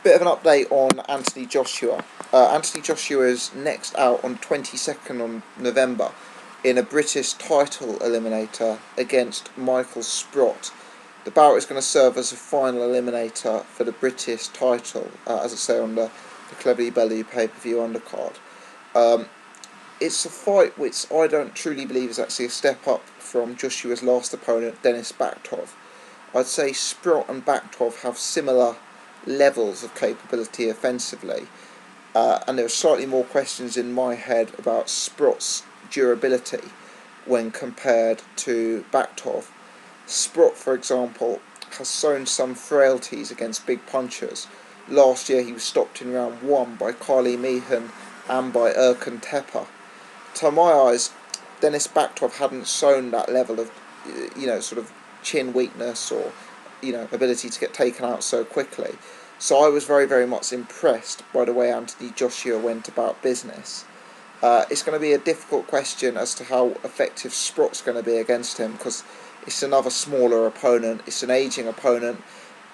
Bit of an update on Anthony Joshua. Anthony Joshua is next out on 22nd on November in a British title eliminator against Michael Sprott. The bout is going to serve as a final eliminator for the British title, as I say, on the Cleverly Belly pay-per-view undercard. It's a fight which I don't truly believe is actually a step up from Joshua's last opponent, Denis Bakhtov. I'd say Sprott and Bakhtov have similar levels of capability offensively, and there are slightly more questions in my head about Sprott's durability when compared to Bakhtov. Sprott, for example, has shown some frailties against big punchers. Last year he was stopped in round 1 by Kali Meehan and by Erkan Tepe. To my eyes, Denis Bakhtov hadn't shown that level of, sort of chin weakness or, ability to get taken out so quickly. So I was very, very much impressed by the way Anthony Joshua went about business. It's going to be a difficult question as to how effective Sprott's going to be against him, because it's another smaller opponent, it's an ageing opponent,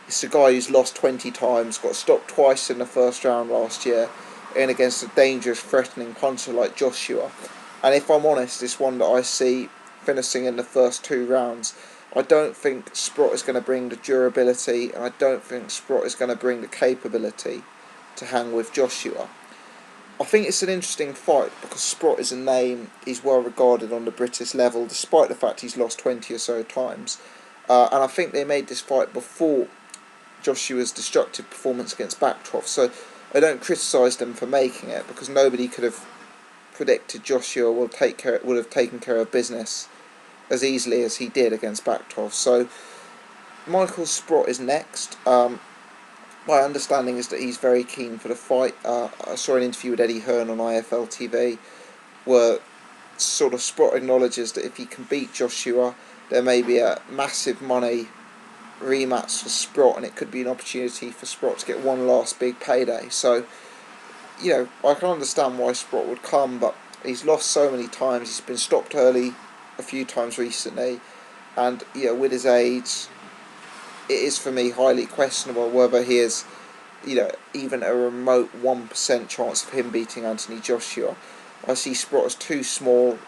it's a guy who's lost 20 times, got stopped twice in the first round last year, and against a dangerous, threatening puncher like Joshua. And if I'm honest, it's one that I see finishing in the first 2 rounds. I don't think Sprott is going to bring the durability, and I don't think Sprott is going to bring the capability to hang with Joshua. I think it's an interesting fight because Sprott is a name, he's well regarded on the British level, despite the fact he's lost 20 or so times. And I think they made this fight before Joshua's destructive performance against Bakhtov, so I don't criticise them for making it, because nobody could have predicted Joshua would have taken care of business as easily as he did against Bakhtov. So Michael Sprott is next. My understanding is that he's very keen for the fight. I saw an interview with Eddie Hearn on IFL TV where sort of Sprott acknowledges that if he can beat Joshua, there may be a massive money rematch for Sprott, and it could be an opportunity for Sprott to get one last big payday. So, I can understand why Sprott would come, but he's lost so many times. He's been stopped early a few times recently, and with his age, it is for me highly questionable whether he is, even a remote 1% chance of him beating Anthony Joshua. I see Sprott as too small.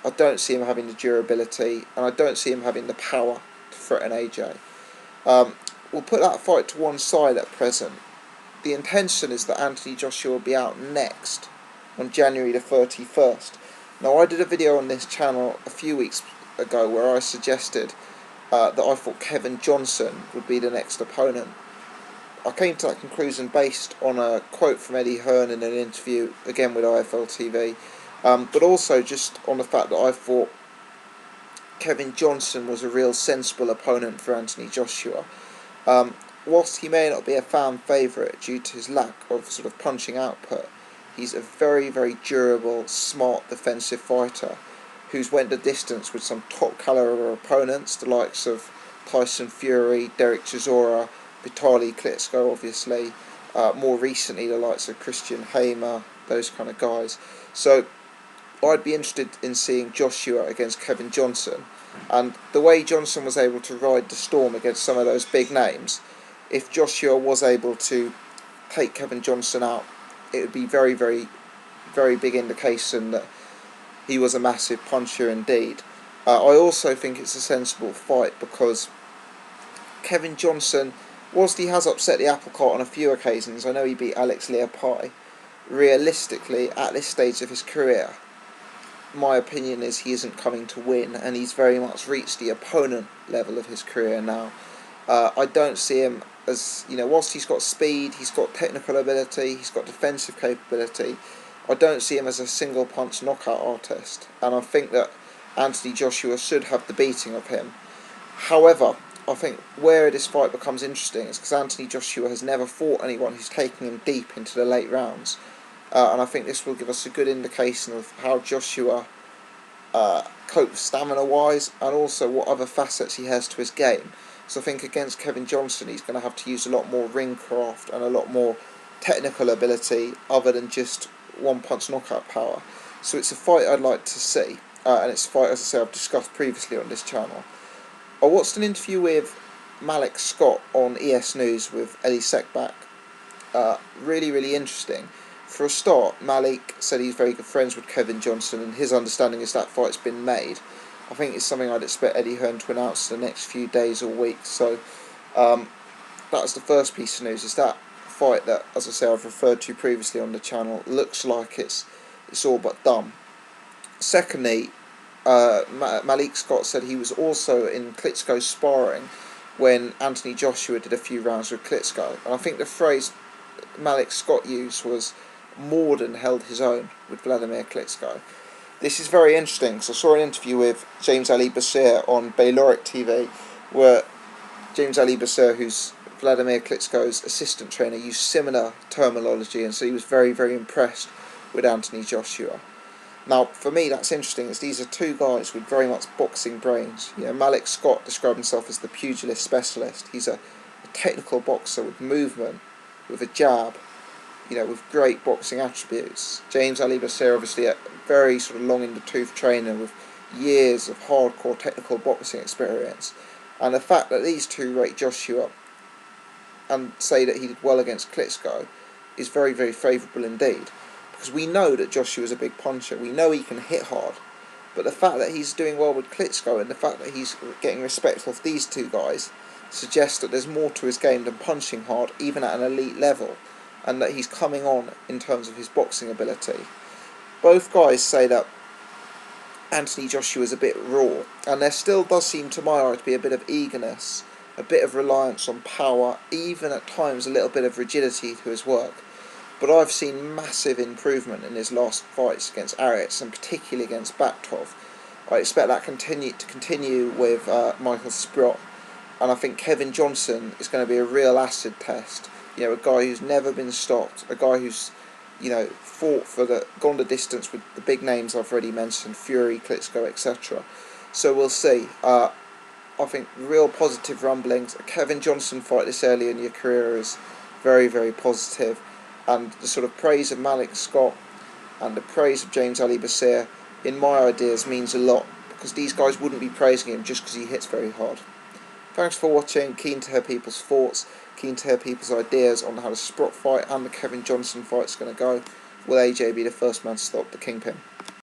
I don't see him having the durability, and I don't see him having the power to threaten AJ. We'll put that fight to one side at present. The intention is that Anthony Joshua will be out next on January the 31st. Now, I did a video on this channel a few weeks ago where I suggested that I thought Kevin Johnson would be the next opponent. I came to that conclusion based on a quote from Eddie Hearn in an interview, again with IFL TV, but also just on the fact that I thought Kevin Johnson was a real sensible opponent for Anthony Joshua. Whilst he may not be a fan favourite due to his lack of sort of punching output, he's a very, very durable, smart defensive fighter who's went the distance with some top caliber opponents, the likes of Tyson Fury, Derek Chisora, Vitaly Klitschko obviously, more recently the likes of Christian Hamer, those kind of guys. So I'd be interested in seeing Joshua against Kevin Johnson, and the way Johnson was able to ride the storm against some of those big names, if Joshua was able to take Kevin Johnson out, it would be very, very, very big indication that he was a massive puncher indeed. I also think it's a sensible fight because Kevin Johnson, whilst he has upset the apple cart on a few occasions, I know he beat Alex Leapai, realistically, at this stage of his career, my opinion is he isn't coming to win, and he's very much reached the opponent level of his career now. I don't see him as, whilst he's got speed, he's got technical ability, he's got defensive capability, I don't see him as a single punch knockout artist, and I think that Anthony Joshua should have the beating of him. However, I think where this fight becomes interesting is because Anthony Joshua has never fought anyone who's taken him deep into the late rounds, and I think this will give us a good indication of how Joshua copes stamina-wise, and also what other facets he has to his game. So I think against Kevin Johnson he's going to have to use a lot more ring craft and a lot more technical ability other than just one-punch knockout power. So it's a fight I'd like to see, and it's a fight, as I say, I've discussed previously on this channel. I watched an interview with Malik on ES News with Eddie Sekbak, really, really interesting. For a start, Malik said he's very good friends with Kevin Johnson, and his understanding is that fight's been made. I think it's something I'd expect Eddie Hearn to announce in the next few days or weeks. So that's the first piece of news, is that fight that, as I say, I've referred to previously on the channel, looks like it's all but done. Secondly, Malik Scott said he was also in Klitschko's sparring when Anthony Joshua did a few rounds with Klitschko, and I think the phrase Malik Scott used was "more than held his own" with Vladimir Klitschko. This is very interesting, because I saw an interview with James Ali Basir on Bayloric TV, where James Ali Basir, who's Vladimir Klitschko's assistant trainer, used similar terminology, and so he was very, very impressed with Anthony Joshua. Now, for me, that's interesting, as these are two guys with very much boxing brains. You know, Malik Scott described himself as the pugilist specialist. He's a technical boxer with movement, with a jab, you know, with great boxing attributes. James Ali Basir, obviously a very sort of long in the tooth trainer with years of hardcore technical boxing experience. And the fact that these two rate Joshua and say that he did well against Klitschko is very, very favourable indeed. Because we know that Joshua's a big puncher, we know he can hit hard, but the fact that he's doing well with Klitschko and the fact that he's getting respect off these two guys suggests that there's more to his game than punching hard, even at an elite level, and that he's coming on in terms of his boxing ability. Both guys say that Anthony Joshua's a bit raw, and there still does seem to my eye to be a bit of eagerness, a bit of reliance on power, even at times a little bit of rigidity to his work. But I've seen massive improvement in his last fights against Aritz, and particularly against Baktov. I expect that to continue with Michael Sprott, and I think Kevin Johnson is going to be a real acid test. You know, a guy who's never been stopped, a guy who's, you know, gone the distance with the big names I've already mentioned, Fury, Klitschko, etc. So we'll see. I think real positive rumblings. A Kevin Johnson fight this early in your career is very, very positive. And the sort of praise of Malik Scott and the praise of James Ali Basir, in my ideas, means a lot, because these guys wouldn't be praising him just because he hits very hard. Thanks for watching. Keen to hear people's thoughts, keen to hear people's ideas on how the Sprott fight and the Kevin Johnson fight is going to go. Will AJ be the first man to stop the Kingpin?